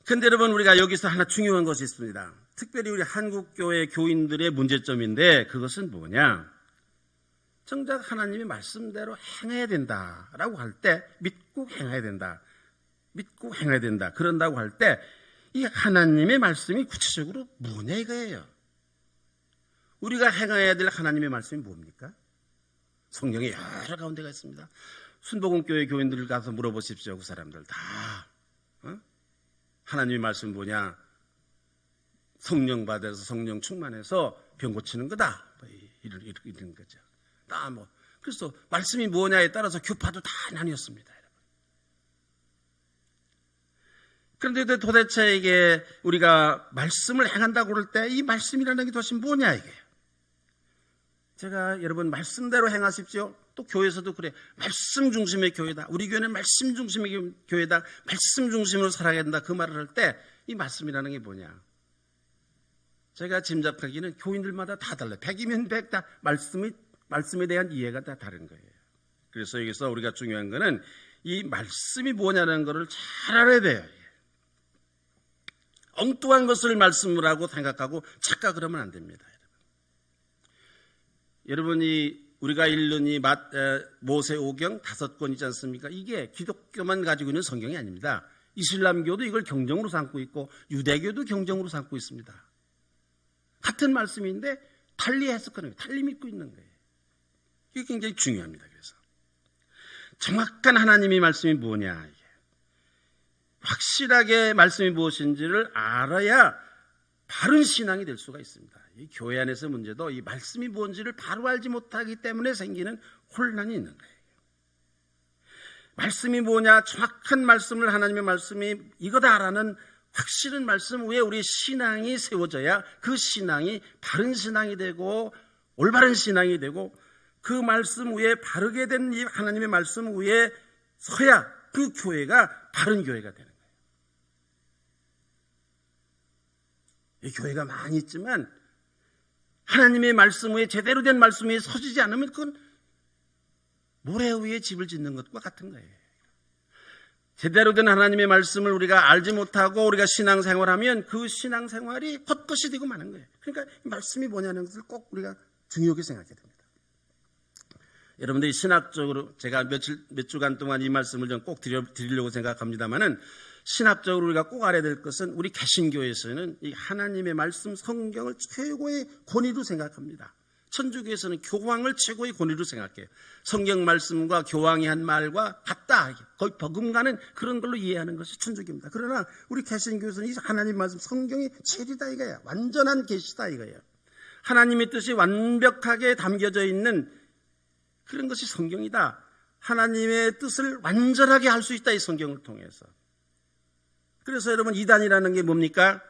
그런데 여러분 우리가 여기서 하나 중요한 것이 있습니다. 특별히 우리 한국교회 교인들의 문제점인데 그것은 뭐냐? 정작 하나님의 말씀대로 행해야 된다라고 할 때 믿고 행해야 된다. 그런다고 할 때 이 하나님의 말씀이 구체적으로 뭐냐 이거예요. 우리가 행해야 될 하나님의 말씀이 뭡니까? 성경에 여러 가운데가 있습니다. 순복음교회 교인들 가서 물어보십시오. 그 사람들 다 하나님의 말씀이 뭐냐? 성령 받아서 성령 충만해서 병 고치는 거다. 이런 거죠. 그래서 말씀이 뭐냐에 따라서 교파도 다 나뉘었습니다. 그런데 도대체 이게 우리가 말씀을 행한다고 그럴 때 이 말씀이라는 게 도대체 뭐냐 이게. 제가 여러분 말씀대로 행하십시오. 또 교회에서도 그래. 말씀 중심의 교회다. 우리 교회는 말씀 중심의 교회다. 말씀 중심으로 살아야 된다. 그 말을 할 때 이 말씀이라는 게 뭐냐. 제가 짐작하기는 교인들마다 다 달라요. 100이면 100 다 말씀에 대한 이해가 다 다른 거예요. 그래서 여기서 우리가 중요한 거는 이 말씀이 뭐냐는 것을 잘 알아야 돼요. 엉뚱한 것을 말씀을 하고 생각하고 착각을 하면 안 됩니다. 여러분이 우리가 읽는 이 모세오경 5권 있지 않습니까? 이게 기독교만 가지고 있는 성경이 아닙니다. 이슬람교도 이걸 경정으로 삼고 있고 유대교도 경정으로 삼고 있습니다. 같은 말씀인데 달리 해석하는 거예요. 달리 믿고 있는 거예요. 이게 굉장히 중요합니다. 그래서 정확한 하나님의 말씀이 뭐냐, 이게. 확실하게 말씀이 무엇인지를 알아야 바른 신앙이 될 수가 있습니다. 이 교회 안에서 문제도 이 말씀이 뭔지를 바로 알지 못하기 때문에 생기는 혼란이 있는 거예요. 말씀이 뭐냐, 정확한 말씀을, 하나님의 말씀이 이거다라는 확실한 말씀 위에 우리의 신앙이 세워져야 그 신앙이 바른 신앙이 되고 올바른 신앙이 되고, 그 말씀 위에 바르게 된 이 하나님의 말씀 위에 서야 그 교회가 바른 교회가 되는 거예요. 이 교회가 많이 있지만 하나님의 말씀 위에, 제대로 된 말씀 위에 서지지 않으면 그건 모래 위에 집을 짓는 것과 같은 거예요. 제대로 된 하나님의 말씀을 우리가 알지 못하고 우리가 신앙생활하면 그 신앙생활이 헛것이 되고 마는 거예요. 그러니까 이 말씀이 뭐냐는 것을 꼭 우리가 중요하게 생각해야 됩니다. 여러분들이 신학적으로, 제가 몇 주간 동안 이 말씀을 좀 꼭 드리려고 생각합니다만은, 신학적으로 우리가 꼭 알아야 될 것은 우리 개신교에서는 이 하나님의 말씀 성경을 최고의 권위로 생각합니다. 천주교에서는 교황을 최고의 권위로 생각해요. 성경 말씀과 교황이 한 말과 같다, 거의 버금가는 그런 걸로 이해하는 것이 천주교입니다. 그러나 우리 개신교에서는 이 하나님 말씀 성경이 제일이다 이거예요. 완전한 계시다 이거예요. 하나님의 뜻이 완벽하게 담겨져 있는 그런 것이 성경이다. 하나님의 뜻을 완전하게 할 수 있다, 이 성경을 통해서. 그래서 여러분, 이단이라는 게 뭡니까?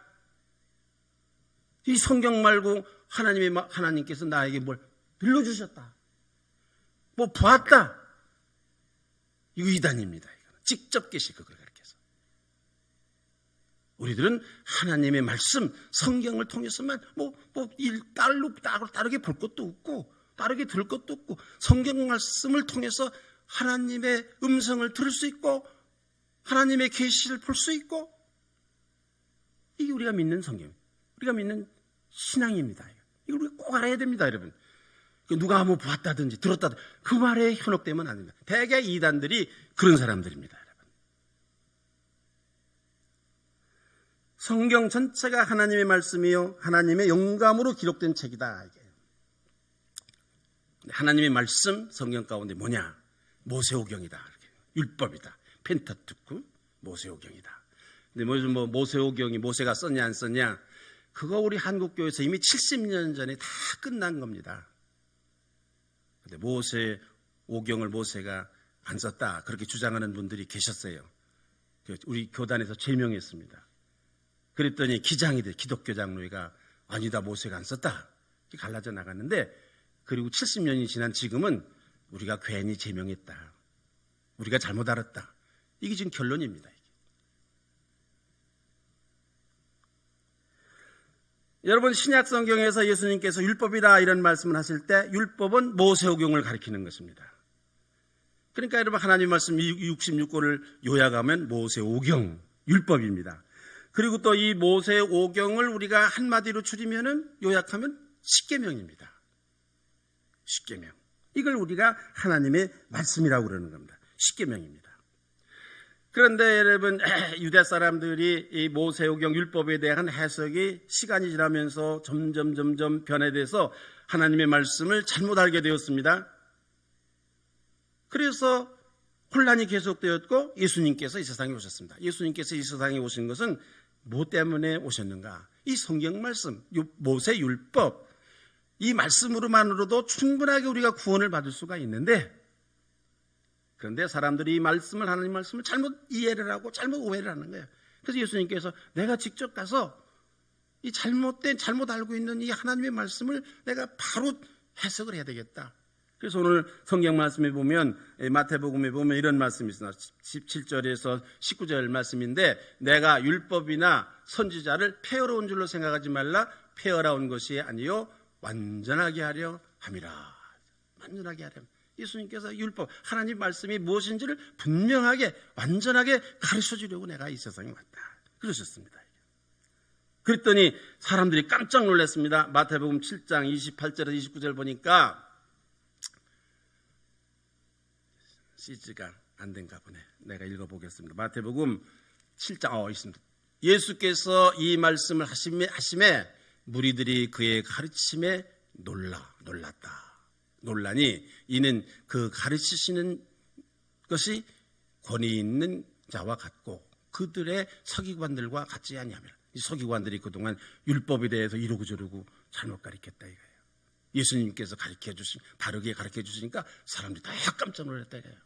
이 성경 말고 하나님께서 나에게 뭘 들려주셨다, 뭐 보았다, 이거 이단입니다. 직접 계시 그걸 가르쳐서. 우리들은 하나님의 말씀 성경을 통해서만 다르게 볼 것도 없고 다르게 들을 것도 없고, 성경 말씀을 통해서 하나님의 음성을 들을 수 있고 하나님의 계시를 볼 수 있고, 이게 우리가 믿는 성경, 우리가 믿는 신앙입니다. 이걸 우리가 꼭 알아야 됩니다, 여러분. 누가 뭐 봤다든지 들었다든지 그 말에 현혹되면 안 됩니다. 대개 이단들이 그런 사람들입니다, 여러분. 성경 전체가 하나님의 말씀이요, 하나님의 영감으로 기록된 책이다. 이게. 하나님의 말씀 성경 가운데 뭐냐? 모세오경이다, 율법이다, 펜타투크, 모세오경이다. 근데 뭐 모세오경이 모세가 썼냐 안 썼냐, 그거 우리 한국교회에서 이미 70년 전에 다 끝난 겁니다. 근데 모세오경을 모세가 안 썼다, 그렇게 주장하는 분들이 계셨어요. 우리 교단에서 제명했습니다. 그랬더니 기독교 장로회가 아니다, 모세가 안 썼다, 이렇게 갈라져 나갔는데, 그리고 70년이 지난 지금은 우리가 괜히 제명했다, 우리가 잘못 알았다, 이게 지금 결론입니다. 여러분, 신약 성경에서 예수님께서 율법이다 이런 말씀을 하실 때 율법은 모세오경을 가리키는 것입니다. 그러니까 여러분, 하나님 말씀 66권을 요약하면 모세오경, 율법입니다. 그리고 또 이 모세오경을 우리가 한마디로 줄이면은, 요약하면 십계명입니다. 십계명. 이걸 우리가 하나님의 말씀이라고 그러는 겁니다. 십계명입니다. 그런데 여러분, 유대 사람들이 이 모세오경 율법에 대한 해석이 시간이 지나면서 점점 변해돼서 하나님의 말씀을 잘못 알게 되었습니다. 그래서 혼란이 계속되었고 예수님께서 이 세상에 오셨습니다. 예수님께서 이 세상에 오신 것은 뭐 때문에 오셨는가? 이 성경 말씀, 모세 율법, 이 말씀으로만으로도 충분하게 우리가 구원을 받을 수가 있는데, 그런데 사람들이 이 말씀을, 하나님 말씀을 잘못 이해를 하고 잘못 오해를 하는 거예요. 그래서 예수님께서 내가 직접 가서 이 잘못 알고 있는 이 하나님의 말씀을 내가 바로 해석을 해야 되겠다. 그래서 오늘 성경 말씀에 보면, 마태복음에 보면 이런 말씀이 있습니다. 17절에서 19절 말씀인데, 내가 율법이나 선지자를 폐허로 온 줄로 생각하지 말라. 폐허라 온 것이 아니요 완전하게 하려 함이라. 완전하게 하려. 예수님께서 율법, 하나님 말씀이 무엇인지를 분명하게 완전하게 가르쳐 주려고 내가 이 세상에 왔다, 그러셨습니다. 그랬더니 사람들이 깜짝 놀랐습니다. 마태복음 7장 28절에서 29절 보니까 시즈가 안 된가 보네. 내가 읽어보겠습니다. 마태복음 7장 있습니다. 예수께서 이 말씀을 하심에 무리들이 그의 가르침에 놀랐다. 놀라니 이는 그 가르치시는 것이 권위 있는 자와 같고 그들의 서기관들과 같지 아니하며, 이 서기관들이 그동안 율법에 대해서 이러고 저러고 잘못 가르쳤다 이거예요. 예수님께서 바르게 가르쳐 주시니까 사람들이 다 깜짝 놀랐다 이거예요.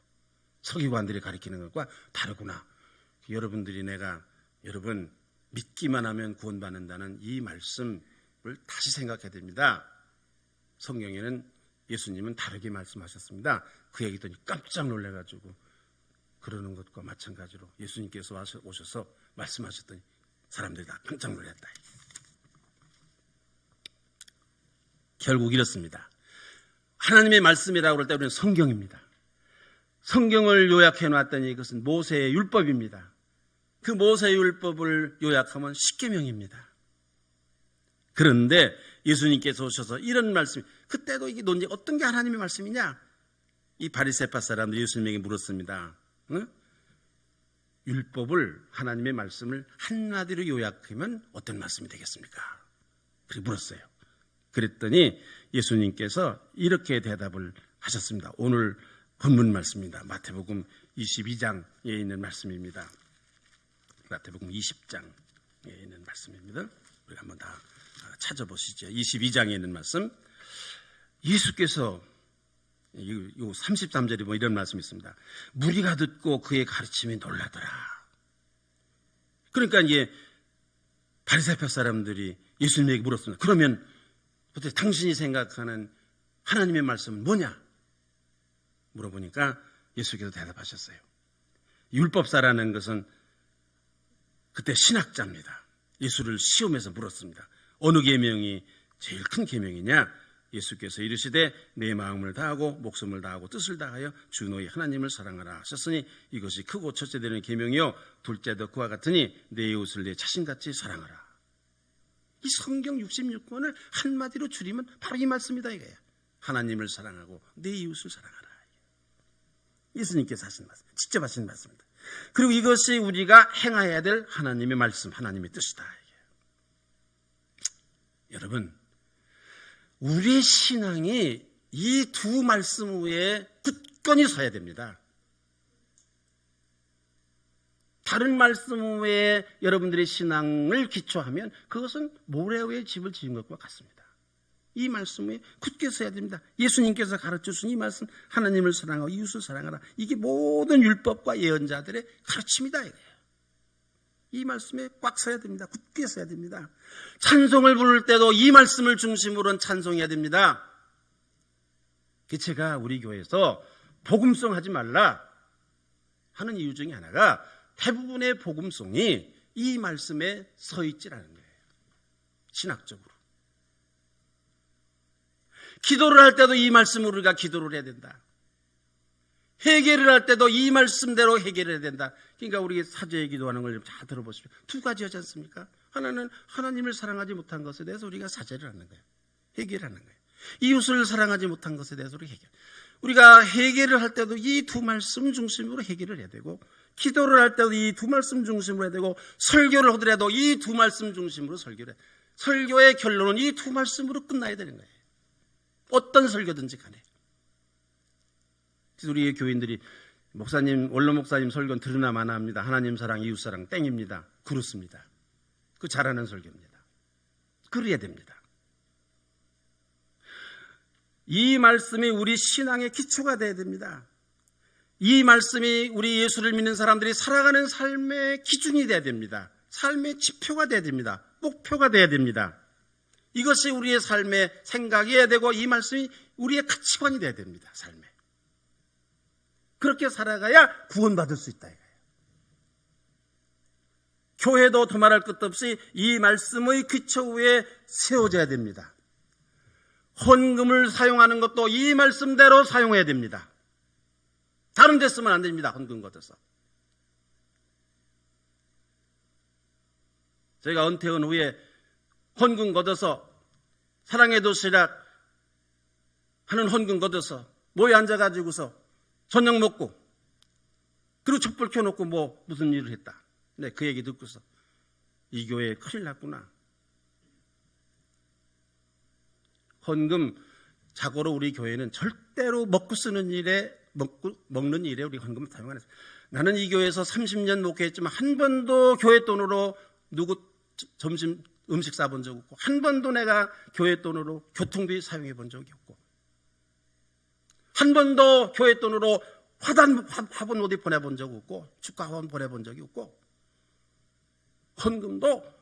서기관들이 가르치는 것과 다르구나. 여러분 믿기만 하면 구원받는다는 이 말씀을 다시 생각해야 됩니다. 성경에는 예수님은 다르게 말씀하셨습니다. 그 얘기 듣더니 깜짝 놀라가지고 그러는 것과 마찬가지로 예수님께서 오셔서 말씀하셨더니 사람들이 다 깜짝 놀랐다. 결국 이렇습니다. 하나님의 말씀이라고 할 때 우리는 성경입니다. 성경을 요약해 놨더니 이것은 모세의 율법입니다. 그 모세의 율법을 요약하면 십계명입니다. 그런데 예수님께서 오셔서 이런 말씀, 그때도 이게 논쟁, 어떤 게 하나님의 말씀이냐? 이 바리새파 사람들이 예수님에게 물었습니다. 응? 율법을, 하나님의 말씀을 한마디로 요약하면 어떤 말씀이 되겠습니까? 그렇게 물었어요. 그랬더니 예수님께서 이렇게 대답을 하셨습니다. 오늘 본문 말씀입니다. 마태복음 22장에 있는 말씀입니다. 마태복음 20장에 있는 말씀입니다. 우리 한번 다 찾아보시죠. 22장에 있는 말씀. 예수께서 요 33절에 보면 이런 말씀이 있습니다. 무리가 듣고 그의 가르침에 놀라더라. 그러니까 이제 바리새파 사람들이 예수님에게 물었습니다. 그러면 도대체 당신이 생각하는 하나님의 말씀은 뭐냐? 물어보니까 예수께서 대답하셨어요. 율법사라는 것은 그때 신학자입니다. 예수를 시험해서 물었습니다. 어느 계명이 제일 큰 계명이냐? 예수께서 이르시되 내 마음을 다하고 목숨을 다하고 뜻을 다하여 주 너희 하나님을 사랑하라 하셨으니 이것이 크고 첫째 되는 계명이요 둘째도 그와 같으니 내 이웃을 내 자신같이 사랑하라. 이 성경 66권을 한마디로 줄이면 바로 이 말씀이다 이거예요. 하나님을 사랑하고 내 이웃을 사랑하라. 예수님께서 하신 말씀, 직접 하신 말씀입니다. 그리고 이것이 우리가 행해야 될 하나님의 말씀, 하나님의 뜻이다. 여러분, 우리의 신앙이 이 두 말씀 위에 굳건히 서야 됩니다. 다른 말씀 외에 여러분들의 신앙을 기초하면 그것은 모래 위에 집을 지은 것과 같습니다. 이 말씀 위에 굳게 서야 됩니다. 예수님께서 가르쳐주신 이 말씀, 하나님을 사랑하고 이웃을 사랑하라. 이게 모든 율법과 예언자들의 가르침이다 이거예요. 이 말씀에 꽉 서야 됩니다. 굳게 서야 됩니다. 찬송을 부를 때도 이 말씀을 중심으로는 찬송해야 됩니다. 제가 우리 교회에서 복음송 하지 말라 하는 이유 중에 하나가 대부분의 복음송이 이 말씀에 서 있지라는 거예요. 신학적으로. 기도를 할 때도 이 말씀으로 우리가 기도를 해야 된다. 회개를 할 때도 이 말씀대로 회개를 해야 된다. 그러니까 우리 사죄의 기도하는 걸 잘 들어보십시오. 두 가지였지 않습니까? 하나는 하나님을 사랑하지 못한 것에 대해서 우리가 사죄를 하는 거예요. 회개를 하는 거예요. 이웃을 사랑하지 못한 것에 대해서 우리 회개. 우리가 회개를 할 때도 이 두 말씀 중심으로 회개를 해야 되고, 기도를 할 때도 이 두 말씀 중심으로 해야 되고, 설교를 하더라도 이 두 말씀 중심으로 설교를 해야 돼요. 설교의 결론은 이 두 말씀으로 끝나야 되는 거예요. 어떤 설교든지 간에. 우리의 교인들이 목사님, 원로 목사님 설교는 들으나 마나 합니다. 하나님 사랑, 이웃 사랑 땡입니다. 그렇습니다. 그 잘하는 설교입니다. 그래야 됩니다. 이 말씀이 우리 신앙의 기초가 되어야 됩니다. 이 말씀이 우리 예수를 믿는 사람들이 살아가는 삶의 기준이 되어야 됩니다. 삶의 지표가 되어야 됩니다. 목표가 되어야 됩니다. 이것이 우리의 삶의 생각이어야 되고, 이 말씀이 우리의 가치관이 되어야 됩니다. 삶에. 그렇게 살아가야 구원받을 수 있다 이거예요. 교회도 더말할 것도 없이 이 말씀의 기초 위에 세워져야 됩니다. 헌금을 사용하는 것도 이 말씀대로 사용해야 됩니다. 다른 데 쓰면 안 됩니다. 헌금 걷어서. 제가 은퇴한 후에 헌금 걷어서 사랑의 도시락 하는 헌금 걷어서 모여 앉아가지고서 저녁 먹고 그리고 촛불 켜놓고 뭐 무슨 일을 했다. 네, 그 얘기 듣고서 이 교회 큰일 났구나. 헌금 자고로 우리 교회는 절대로 먹고 쓰는 일에 먹는 일에 우리 헌금을 사용 안 했어요. 나는 이 교회에서 30년 목회했지만 한 번도 교회 돈으로 누구 점심 음식 사본 적 없고 한 번도 내가 교회 돈으로 교통비 사용해 본 적이 없고 한 번도 교회 돈으로 화분 어디 보내본 적 없고 축가 화분 보내본 적이 없고 헌금도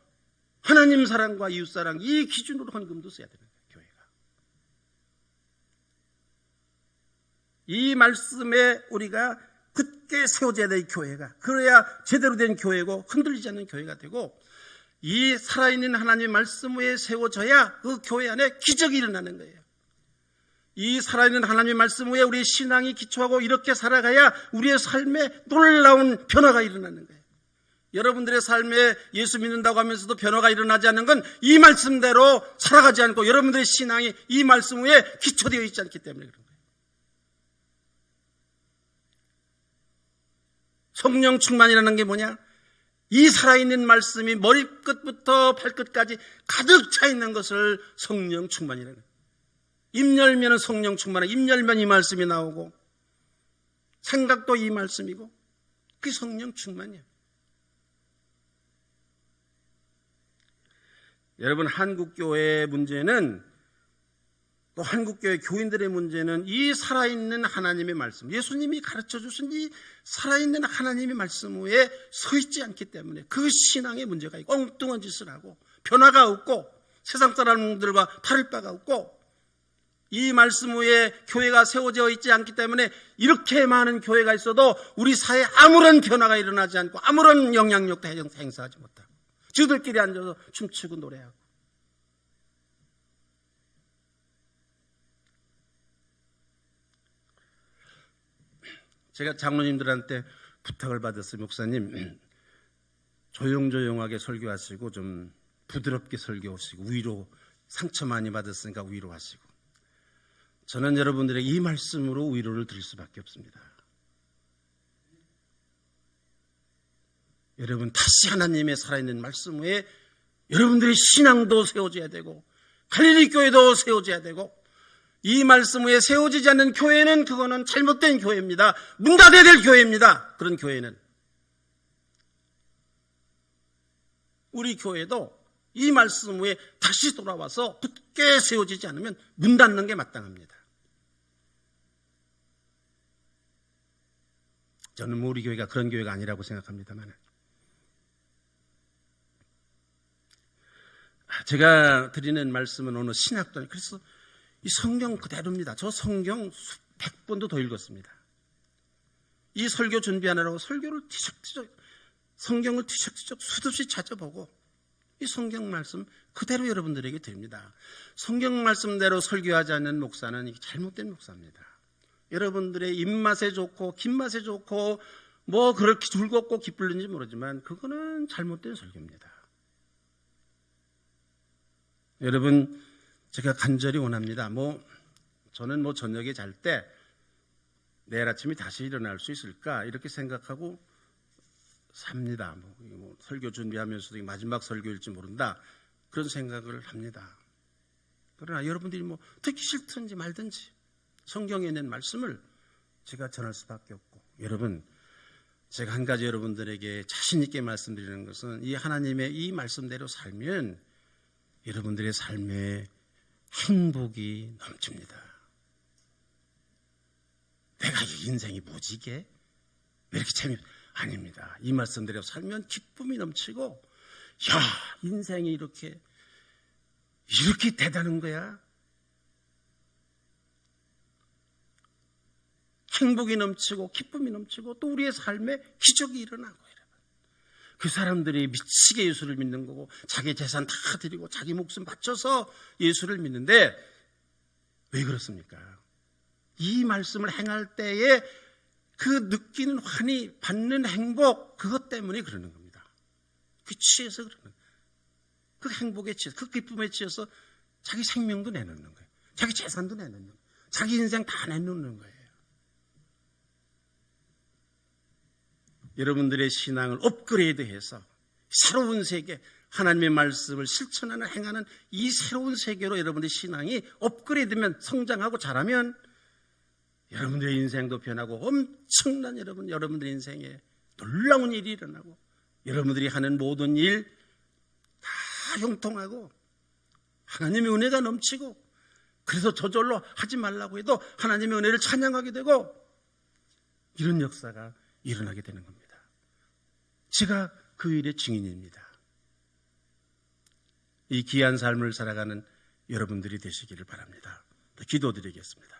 하나님 사랑과 이웃 사랑 이 기준으로 헌금도 써야 되는 거예요. 교회가 이 말씀에 우리가 굳게 세워져야 될 교회가 그래야 제대로 된 교회고 흔들리지 않는 교회가 되고 이 살아있는 하나님의 말씀 위에 세워져야 그 교회 안에 기적이 일어나는 거예요. 이 살아있는 하나님의 말씀 위에 우리의 신앙이 기초하고 이렇게 살아가야 우리의 삶에 놀라운 변화가 일어나는 거예요. 여러분들의 삶에 예수 믿는다고 하면서도 변화가 일어나지 않는 건 이 말씀대로 살아가지 않고 여러분들의 신앙이 이 말씀 위에 기초되어 있지 않기 때문에 그런 거예요. 성령 충만이라는 게 뭐냐? 이 살아있는 말씀이 머리끝부터 발끝까지 가득 차 있는 것을 성령 충만이라는 거예요. 입 열면 성령 충만해. 입 열면 이 말씀이 나오고 생각도 이 말씀이고 그게 성령 충만이에요. 여러분 한국교회의 문제는 또 한국교회 교인들의 문제는 이 살아있는 하나님의 말씀 예수님이 가르쳐 주신 이 살아있는 하나님의 말씀 위에 서 있지 않기 때문에 그 신앙에 문제가 있고 엉뚱한 짓을 하고 변화가 없고 세상 사람들과 다를 바가 없고 이 말씀 위에 교회가 세워져 있지 않기 때문에 이렇게 많은 교회가 있어도 우리 사회에 아무런 변화가 일어나지 않고 아무런 영향력도 행사하지 못하고 저들끼리 앉아서 춤추고 노래하고 제가 장로님들한테 부탁을 받았어요. 목사님 조용조용하게 설교하시고 좀 부드럽게 설교하시고 위로 상처 많이 받았으니까 위로하시고 저는 여러분들에게 이 말씀으로 위로를 드릴 수밖에 없습니다. 여러분 다시 하나님의 살아있는 말씀 위에 여러분들의 신앙도 세워져야 되고 갈릴리 교회도 세워져야 되고 이 말씀 위에 세워지지 않는 교회는 그거는 잘못된 교회입니다. 문 닫아야 될 교회입니다. 그런 교회는 우리 교회도 이 말씀 위에 다시 돌아와서 굳게 세워지지 않으면 문 닫는 게 마땅합니다. 저는 뭐 우리 교회가 그런 교회가 아니라고 생각합니다만 제가 드리는 말씀은 어느 신학도 아니고 그래서 이 성경 그대로입니다. 저 성경 100번도 더 읽었습니다. 이 설교 준비하느라고 설교를 뒤적뒤적 성경을 뒤적뒤적 수없이 찾아보고 이 성경 말씀 그대로 여러분들에게 드립니다. 성경 말씀대로 설교하지 않는 목사는 이게 잘못된 목사입니다. 여러분들의 입맛에 좋고 김맛에 좋고 뭐 그렇게 즐겁고 기쁠는지 모르지만 그거는 잘못된 설교입니다. 여러분 제가 간절히 원합니다. 저는 저녁에 잘 때 내일 아침에 다시 일어날 수 있을까 이렇게 생각하고 삽니다. 설교 준비하면서도 마지막 설교일지 모른다 그런 생각을 합니다. 그러나 여러분들이 듣기 싫든지 말든지 성경에 있는 말씀을 제가 전할 수밖에 없고 여러분 제가 한 가지 여러분들에게 자신 있게 말씀드리는 것은 이 하나님의 이 말씀대로 살면 여러분들의 삶에 행복이 넘칩니다. 내가 이 인생이 뭐지 이게? 왜 이렇게 아닙니다. 이 말씀대로 살면 기쁨이 넘치고 야 인생이 이렇게 대단한 거야? 행복이 넘치고 기쁨이 넘치고 또 우리의 삶에 기적이 일어나고 그 사람들이 미치게 예수를 믿는 거고 자기 재산 다 드리고 자기 목숨 바쳐서 예수를 믿는데 왜 그렇습니까? 이 말씀을 행할 때에 그 느끼는 환희 받는 행복 그것 때문에 그러는 겁니다. 그 취해서 그러는 거예요. 그 행복에 치여서, 그 기쁨에 치여서 자기 생명도 내놓는 거예요. 자기 재산도 내놓는 거예요. 자기 인생 다 내놓는 거예요. 여러분들의 신앙을 업그레이드해서 새로운 세계, 하나님의 말씀을 실천하는, 행하는 이 새로운 세계로 여러분들의 신앙이 업그레이드되면, 성장하고 자라면 여러분들의 인생도 변하고 엄청난 여러분들의 인생에 놀라운 일이 일어나고 여러분들이 하는 모든 일 다 형통하고 하나님의 은혜가 넘치고, 그래서 저절로 하지 말라고 해도 하나님의 은혜를 찬양하게 되고, 이런 역사가 일어나게 되는 겁니다. 제가 그 일의 증인입니다. 이 귀한 삶을 살아가는 여러분들이 되시기를 바랍니다. 기도드리겠습니다.